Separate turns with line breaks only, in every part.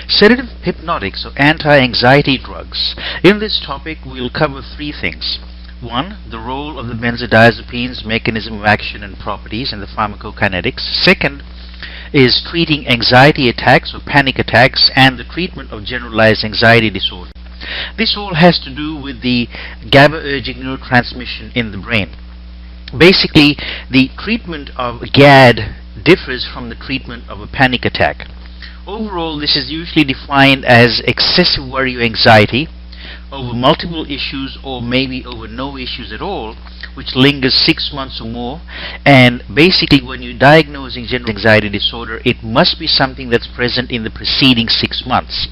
Sedative hypnotics or anti-anxiety drugs. In this topic, we'll cover three things. One, the role of the benzodiazepines, mechanism of action and properties, and the pharmacokinetics. Second is treating anxiety attacks or panic attacks and the treatment of generalized anxiety disorder. This all has to do with the GABAergic neurotransmission in the brain. Basically, the treatment of GAD differs from the treatment of a panic attack. Overall, this is usually defined as excessive worry or anxiety over multiple issues or maybe over no issues at all, which lingers 6 months or more. And basically, when you're diagnosing general anxiety disorder, it must be something that's present in the preceding 6 months.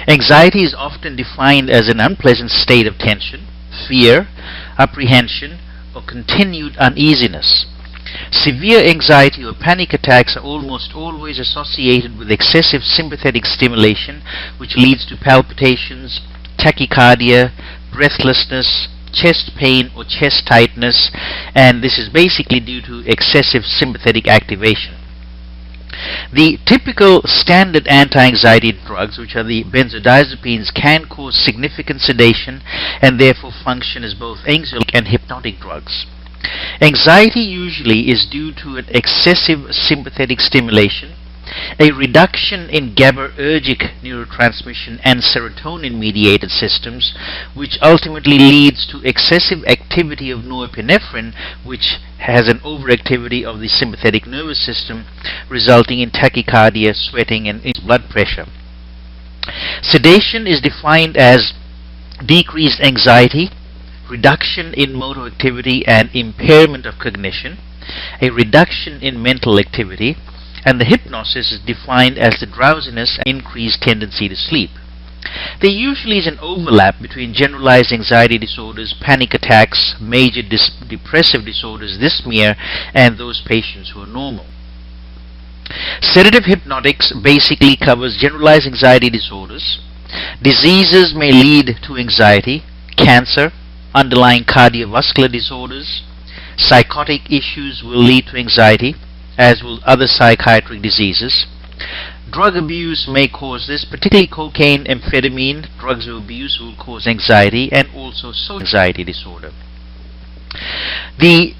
Anxiety is often defined as an unpleasant state of tension, fear, apprehension, or continued uneasiness. Severe anxiety or panic attacks are almost always associated with excessive sympathetic stimulation, which leads to palpitations, tachycardia, breathlessness, chest pain or chest tightness, and this is basically due to excessive sympathetic activation. The typical standard anti-anxiety drugs, which are the benzodiazepines, can cause significant sedation and therefore function as both anxiolytic and hypnotic drugs. Anxiety usually is due to an excessive sympathetic stimulation, a reduction in GABAergic neurotransmission and serotonin-mediated systems, which ultimately leads to excessive activity of norepinephrine, which has an overactivity of the sympathetic nervous system, resulting in tachycardia, sweating, and blood pressure. Sedation is defined as decreased anxiety, reduction in motor activity and impairment of cognition, a reduction in mental activity, and the hypnosis is defined as the drowsiness and increased tendency to sleep. There usually is an overlap between generalized anxiety disorders, panic attacks, major depressive disorders, dyspnea, and those patients who are normal. Sedative hypnotics basically covers generalized anxiety disorders. Diseases may lead to anxiety, cancer, underlying cardiovascular disorders. Psychotic issues will lead to anxiety, as will other psychiatric diseases. Drug abuse may cause this, particularly cocaine, amphetamine. Drugs of abuse will cause anxiety and also social anxiety disorder. The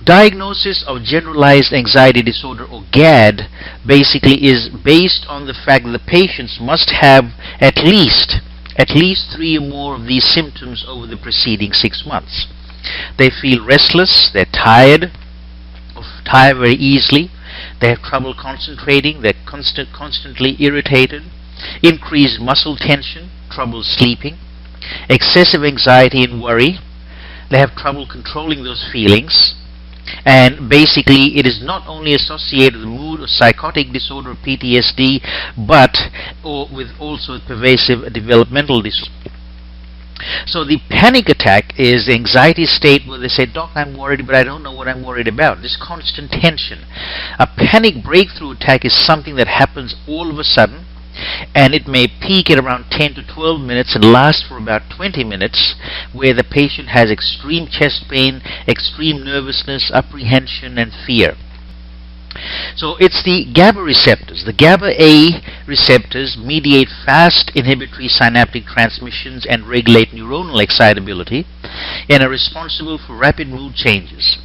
diagnosis of generalized anxiety disorder or GAD basically is based on the fact that the patients must have at least 3 or more of these symptoms over the preceding 6 months. They feel restless, they're tired very easily, they have trouble concentrating, they're constantly irritated, increased muscle tension, trouble sleeping, excessive anxiety and worry, they have trouble controlling those feelings, and basically it is not only associated with mood or psychotic disorder or PTSD, but with also pervasive developmental disorder. So the panic attack is the anxiety state where they say, "Doc, I'm worried, but I don't know what I'm worried about." This constant tension. A panic breakthrough attack is something that happens all of a sudden, and it may peak at around 10 to 12 minutes and last for about 20 minutes, where the patient has extreme chest pain, extreme nervousness, apprehension, and fear. So it's the GABA receptors. The GABA-A receptors mediate fast inhibitory synaptic transmissions and regulate neuronal excitability and are responsible for rapid mood changes.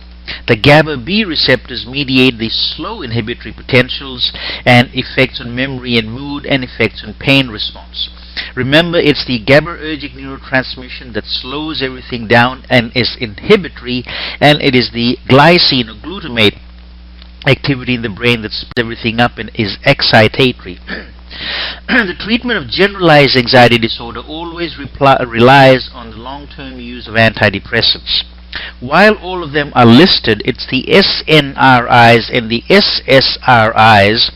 The GABA-B receptors mediate the slow inhibitory potentials and effects on memory and mood and effects on pain response. Remember, it's the GABAergic neurotransmission that slows everything down and is inhibitory, and it is the glycine or glutamate activity in the brain that speeds everything up and is excitatory. The treatment of generalized anxiety disorder always relies on the long-term use of antidepressants. While all of them are listed, it's the SNRIs and the SSRIs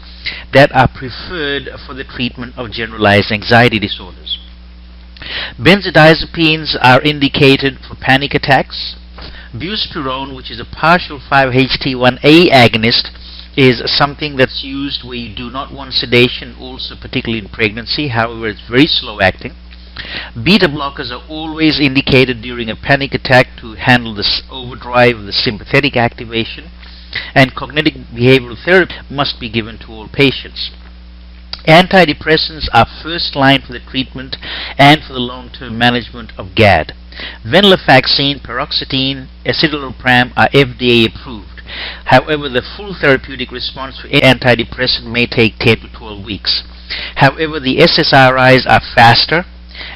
that are preferred for the treatment of generalized anxiety disorders. Benzodiazepines are indicated for panic attacks. Buspirone, which is a partial 5-HT1A agonist, is something that's used where you do not want sedation, also particularly in pregnancy. However, it's very slow acting. Beta blockers are always indicated during a panic attack to handle this overdrive of the sympathetic activation, and cognitive behavioral therapy must be given to all patients. Antidepressants are first line for the treatment and for the long-term management of GAD. Venlafaxine, paroxetine, escitalopram are FDA approved. However, the full therapeutic response for antidepressant may take 10 to 12 weeks. However, the SSRIs are faster,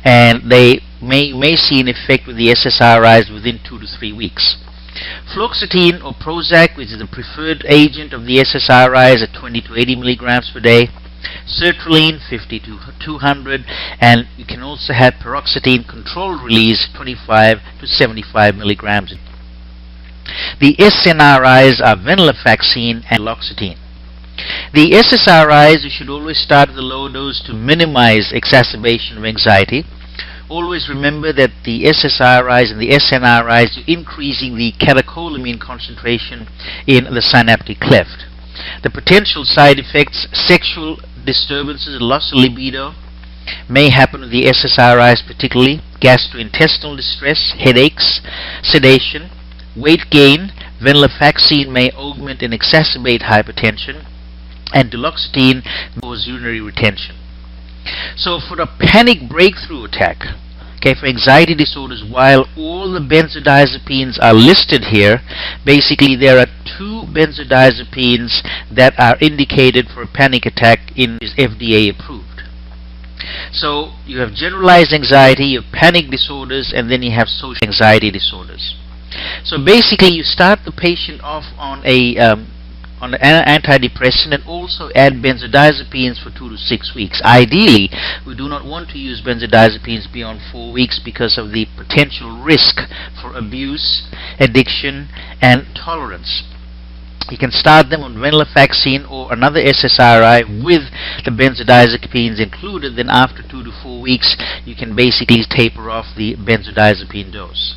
and they may see an effect with the SSRIs within 2 to 3 weeks. Fluoxetine or Prozac, which is the preferred agent of the SSRIs, at 20 to 80 milligrams per day. Sertraline 50 to 200, and you can also have paroxetine controlled release 25 to 75 milligrams. The SNRIs are venlafaxine and loxetine. The SSRIs, you should always start with a low dose to minimize exacerbation of anxiety. Always remember that the SSRIs and the SNRIs are increasing the catecholamine concentration in the synaptic cleft. The potential side effects: sexual disturbances, loss of libido, may happen with the SSRIs, particularly gastrointestinal distress, headaches, sedation, weight gain. Venlafaxine may augment and exacerbate hypertension, and duloxetine causes urinary retention. So for a panic breakthrough attack, for anxiety disorders, while all the benzodiazepines are listed here, basically there are 2 benzodiazepines that are indicated for a panic attack in is FDA approved. So you have generalized anxiety, you have panic disorders, and then you have social anxiety disorders. So basically you start the patient off on an antidepressant and also add benzodiazepines for 2 to 6 weeks. Ideally, we do not want to use benzodiazepines beyond 4 weeks because of the potential risk for abuse, addiction, and tolerance. You can start them on venlafaxine or another SSRI with the benzodiazepines included. Then after 2 to 4 weeks, you can basically taper off the benzodiazepine dose.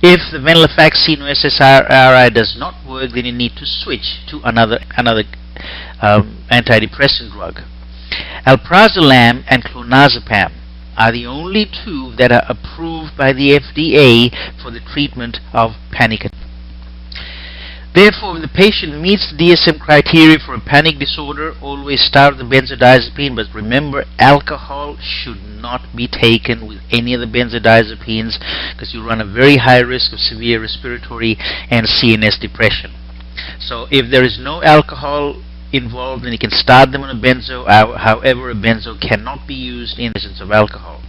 If the venlafaxine or SSRI does not work, then you need to switch to another antidepressant drug. Alprazolam and clonazepam are the only 2 that are approved by the FDA for the treatment of panic attack. Therefore, if the patient meets the DSM criteria for a panic disorder, always start with the benzodiazepine, but remember, alcohol should not be taken with any of the benzodiazepines because you run a very high risk of severe respiratory and CNS depression. So if there is no alcohol involved, then you can start them on a benzo. However, a benzo cannot be used in the presence of alcohol.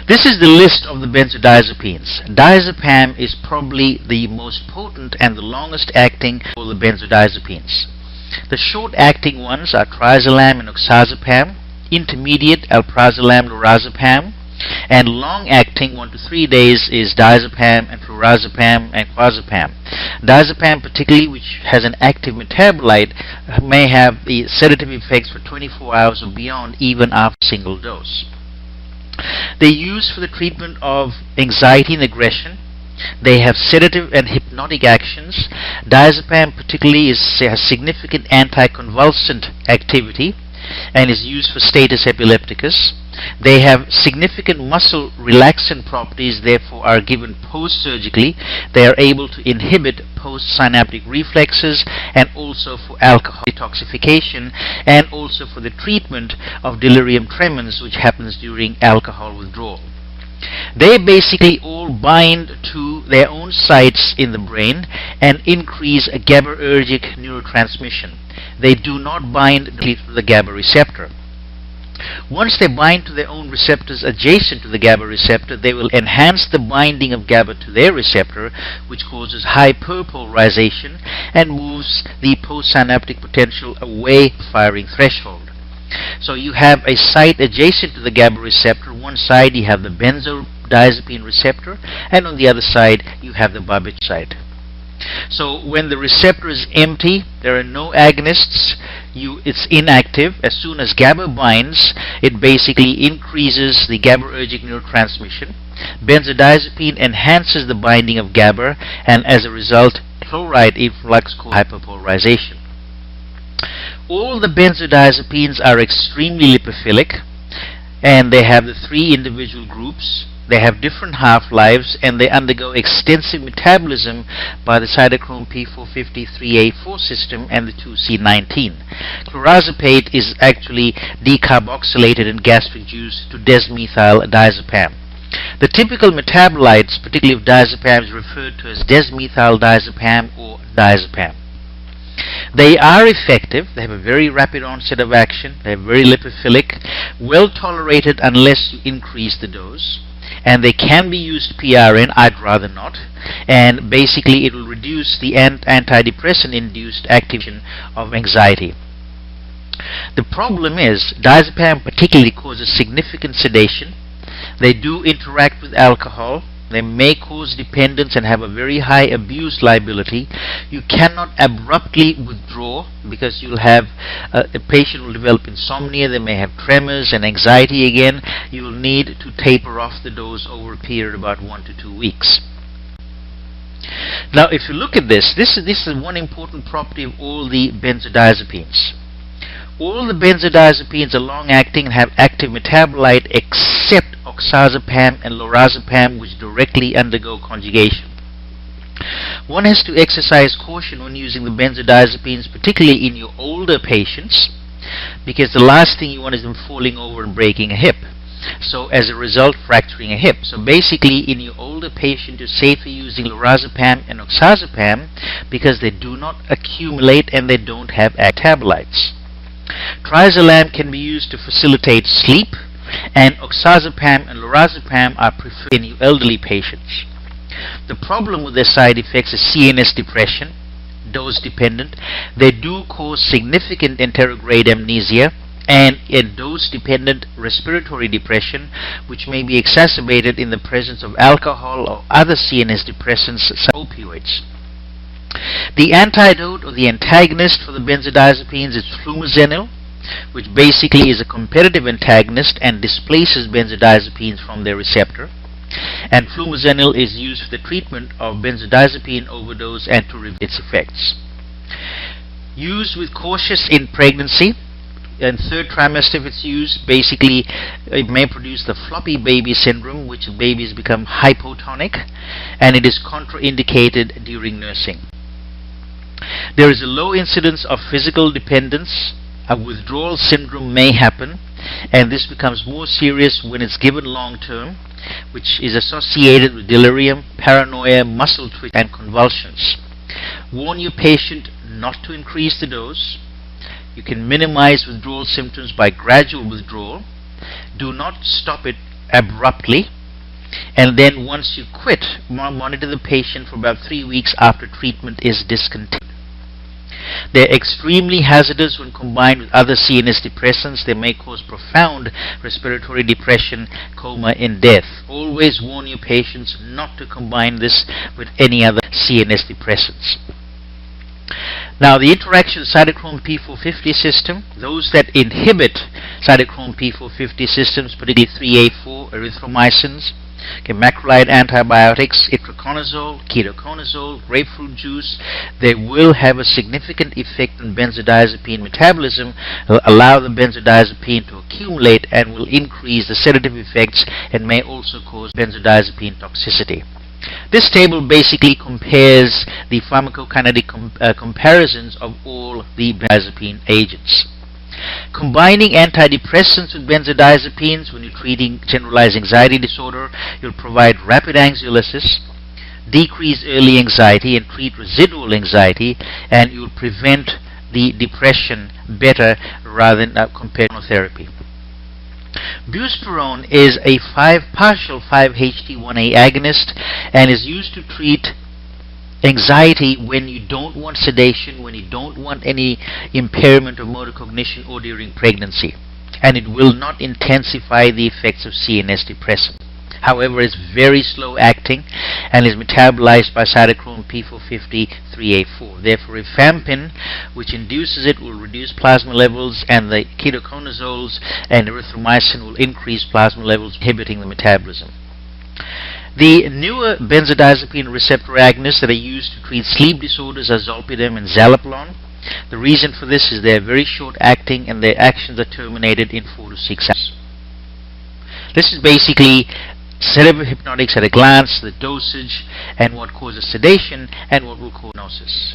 This is the list of the benzodiazepines. Diazepam is probably the most potent and the longest acting of all the benzodiazepines. The short acting ones are triazolam and oxazepam, intermediate alprazolam, lorazepam, and long acting 1 to 3 days is diazepam and flurazepam and clozapam. Diazepam, particularly, which has an active metabolite, may have the sedative effects for 24 hours or beyond, even after a single dose. They are used for the treatment of anxiety and aggression. They have sedative and hypnotic actions. Diazepam particularly has significant anticonvulsant activity and is used for status epilepticus. They have significant muscle relaxant properties, therefore are given post-surgically. They are able to inhibit postsynaptic reflexes and also for alcohol detoxification and also for the treatment of delirium tremens, which happens during alcohol withdrawal. They basically all bind to their own sites in the brain and increase a GABAergic neurotransmission. They do not bind to the GABA receptor. Once they bind to their own receptors adjacent to the GABA receptor, they will enhance the binding of GABA to their receptor, which causes hyperpolarization and moves the postsynaptic potential away from the firing threshold. So you have a site adjacent to the GABA receptor. One side you have the benzodiazepine receptor, and on the other side you have the barbiturate site. So when the receptor is empty, there are no agonists, it's inactive. As soon as GABA binds, it basically increases the GABAergic neurotransmission. Benzodiazepine enhances the binding of GABA, and as a result, chloride efflux causes hyperpolarization. All the benzodiazepines are extremely lipophilic, and they have the 3 individual groups. They have different half-lives and they undergo extensive metabolism by the cytochrome P450-3A4 system and the 2C19. Clorazepate is actually decarboxylated in gastric juice to desmethyl diazepam. The typical metabolites, particularly of diazepam, is referred to as desmethyl diazepam or diazepam. They are effective. They have a very rapid onset of action. They are very lipophilic, well tolerated unless you increase the dose, and they can be used PRN. I'd rather not. And basically it will reduce the antidepressant induced activation of anxiety. The problem is diazepam particularly causes significant sedation. They do interact with alcohol. They may cause dependence and have a very high abuse liability. You cannot abruptly withdraw because you'll have a patient will develop insomnia. They may have tremors and anxiety again. You will need to taper off the dose over a period of about 1 to 2 weeks. Now, if you look at this is one important property of all the benzodiazepines. All the benzodiazepines are long-acting and have active metabolite except oxazepam and lorazepam, which directly undergo conjugation. One has to exercise caution when using the benzodiazepines, particularly in your older patients, because the last thing you want is them falling over and breaking a hip. So as a result, fracturing a hip. So basically, in your older patient, you're safer using lorazepam and oxazepam because they do not accumulate and they don't have metabolites. Triazolam can be used to facilitate sleep, and oxazepam and lorazepam are preferred in your elderly patients. The problem with their side effects is CNS depression, dose dependent. They do cause significant enterograde amnesia and a dose dependent respiratory depression, which may be exacerbated in the presence of alcohol or other CNS depressants such as opioids. The antidote or the antagonist for the benzodiazepines is flumazenil, which basically is a competitive antagonist and displaces benzodiazepines from their receptor. And flumazenil is used for the treatment of benzodiazepine overdose and to reverse its effects. Used with cautious in pregnancy. In third trimester, if it's used, basically it may produce the floppy baby syndrome, which babies become hypotonic, and it is contraindicated during nursing. There is a low incidence of physical dependence. A withdrawal syndrome may happen, and this becomes more serious when it's given long term, which is associated with delirium, paranoia, muscle twitch, and convulsions. Warn your patient not to increase the dose. You can minimize withdrawal symptoms by gradual withdrawal. Do not stop it abruptly, and then once you quit, monitor the patient for about 3 weeks after treatment is discontinued. They're extremely hazardous when combined with other CNS depressants. They may cause profound respiratory depression, coma, and death. Always warn your patients not to combine this with any other CNS depressants. Now, the interaction of the cytochrome P450 system, those that inhibit cytochrome P450 systems, particularly 3A4, erythromycins, macrolide antibiotics, itraconazole, ketoconazole, grapefruit juice, they will have a significant effect on benzodiazepine metabolism, will allow the benzodiazepine to accumulate and will increase the sedative effects and may also cause benzodiazepine toxicity. This table basically compares the pharmacokinetic comparisons of all the benzodiazepine agents. Combining antidepressants with benzodiazepines when you're treating generalized anxiety disorder, you'll provide rapid anxiolysis, decrease early anxiety and treat residual anxiety, and you'll prevent the depression better rather than compared to monotherapy. Buspirone is a partial 5-HT1A agonist and is used to treat anxiety when you don't want sedation, when you don't want any impairment of motor cognition, or during pregnancy. And it will not intensify the effects of CNS depressant. However, it's very slow acting and is metabolized by cytochrome P450-3A4. Therefore, rifampin, which induces it, will reduce plasma levels, and the ketoconazoles and erythromycin will increase plasma levels, inhibiting the metabolism. The newer benzodiazepine receptor agonists that are used to treat sleep disorders are zolpidem and zaleplon. The reason for this is they are very short acting and their actions are terminated in 4 to 6 hours. This is basically Sedative hypnotics at a glance, the dosage, and what causes sedation, and what will cause hypnosis.